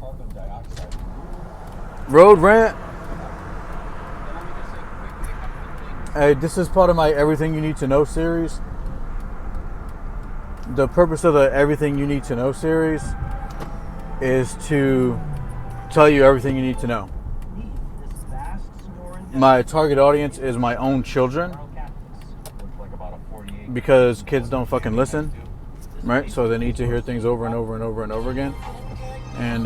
carbon dioxide. Road rant. Hey, this is part of my Everything You Need to Know series. The purpose of the Everything You Need to Know series is to tell you everything you need to know. My target audience is my own children because kids don't fucking listen, right? So they need to hear things over and over and over and over again. And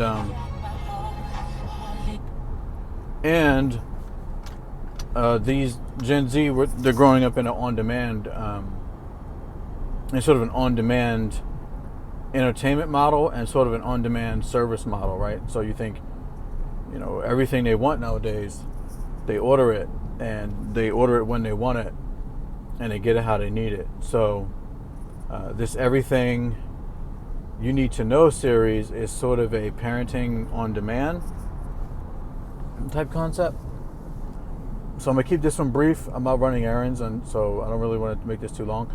these Gen Z, they're growing up in an on-demand, in sort of an on-demand entertainment model and sort of an on-demand service model, right? So you think, everything they want nowadays, they order it, and they order it when they want it, and they get it how they need it. So this Everything You Need to Know series is sort of a parenting on demand type concept. So I'm going to keep this one brief. I'm out running errands, and so I don't really want to make this too long.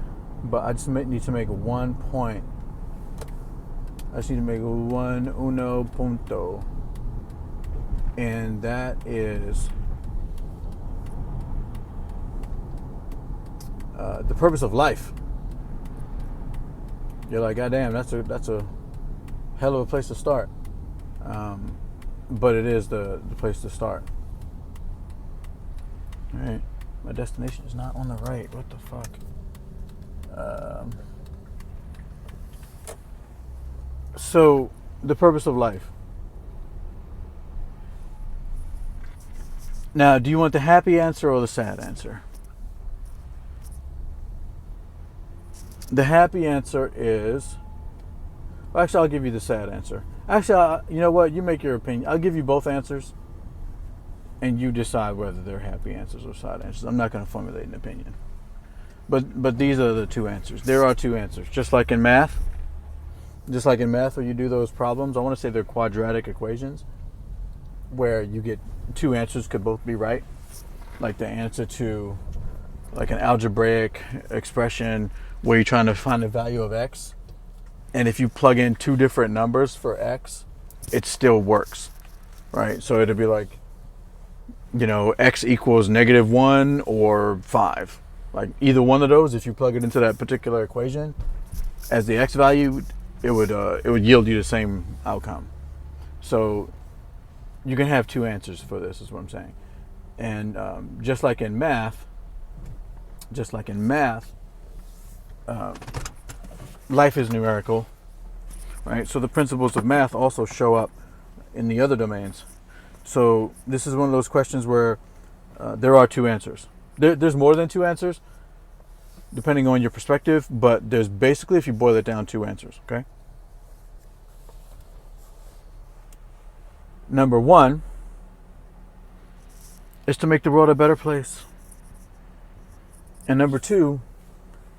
But I just need to make one point. I just need to make uno punto. And that is the purpose of life. You're like, goddamn, that's a hell of a place to start. But it is the place to start. All right, my destination is not on the right. What the fuck? So, the purpose of life. Now, do you want the happy answer or the sad answer? The happy answer is... Well, actually, I'll give you the sad answer. Actually, you know what? You make your opinion. I'll give you both answers, and you decide whether they're happy answers or sad answers. I'm not going to formulate an opinion. But these are the two answers. There are two answers. Just like in math, where you do those problems, I want to say they're quadratic equations, where you get two answers could both be right. Like the answer to like an algebraic expression where you're trying to find the value of x. And if you plug in two different numbers for x, it still works, right? So it'd be like, x equals -1 or 5. Like either one of those, if you plug it into that particular equation as the x value, it would yield you the same outcome. So you can have two answers for this, is what I'm saying. And just like in math, life is numerical, right? So the principles of math also show up in the other domains. So this is one of those questions where there are two answers. There's more than two answers, depending on your perspective, but there's basically, if you boil it down, two answers, okay? Number one is to make the world a better place. And number two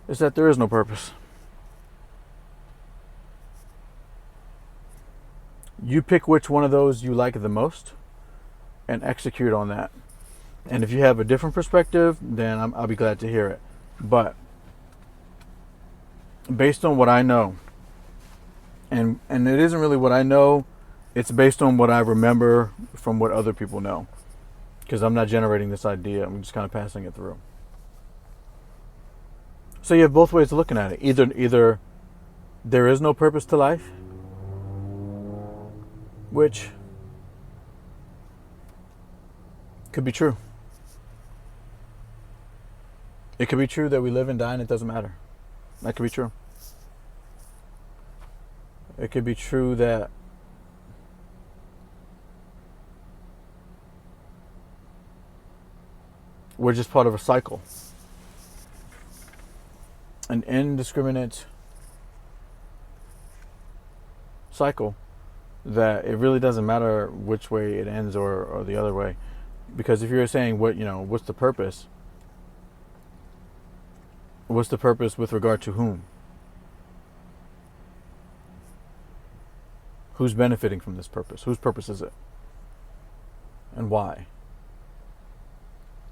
is that there is no purpose. You pick which one of those you like the most and execute on that. And if you have a different perspective, then I'll be glad to hear it. But based on what I know, and it isn't really what I know, it's based on what I remember from what other people know. Because I'm not generating this idea, I'm just kind of passing it through. So you have both ways of looking at it. Either there is no purpose to life, which could be true. It could be true that we live and die and it doesn't matter. That could be true. It could be true that we're just part of a cycle. An indiscriminate cycle that it really doesn't matter which way it ends or the other way. Because if you're saying what's the purpose? What's the purpose with regard to whom? Who's benefiting from this purpose? Whose purpose is it? And why?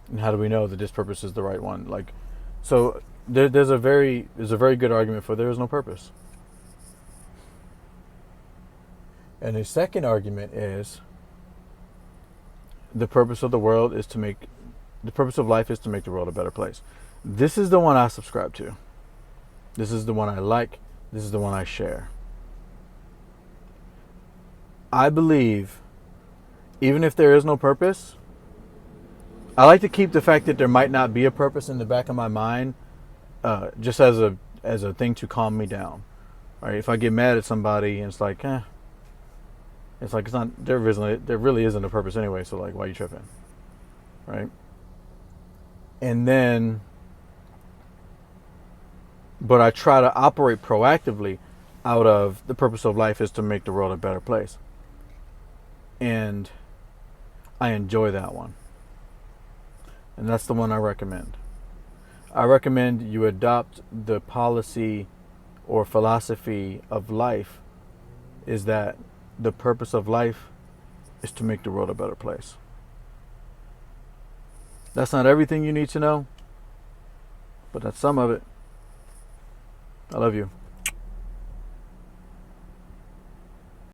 And how do we know that this purpose is the right one? So there's a very good argument for there is no purpose. And the second argument is the purpose of the world is to make, the purpose of life is to make the world a better place. This is the one I subscribe to. This is the one I like. This is the one I share. I believe, even if there is no purpose, I like to keep the fact that there might not be a purpose in the back of my mind, just as a thing to calm me down. Right? If I get mad at somebody and it's like, it's like it's not, there really isn't a purpose anyway. So like, why are you tripping? Right? And then, but I try to operate proactively out of the purpose of life is to make the world a better place. And I enjoy that one. And that's the one I recommend. I recommend you adopt the policy or philosophy of life is that the purpose of life is to make the world a better place. That's not everything you need to know, but that's some of it. I love you.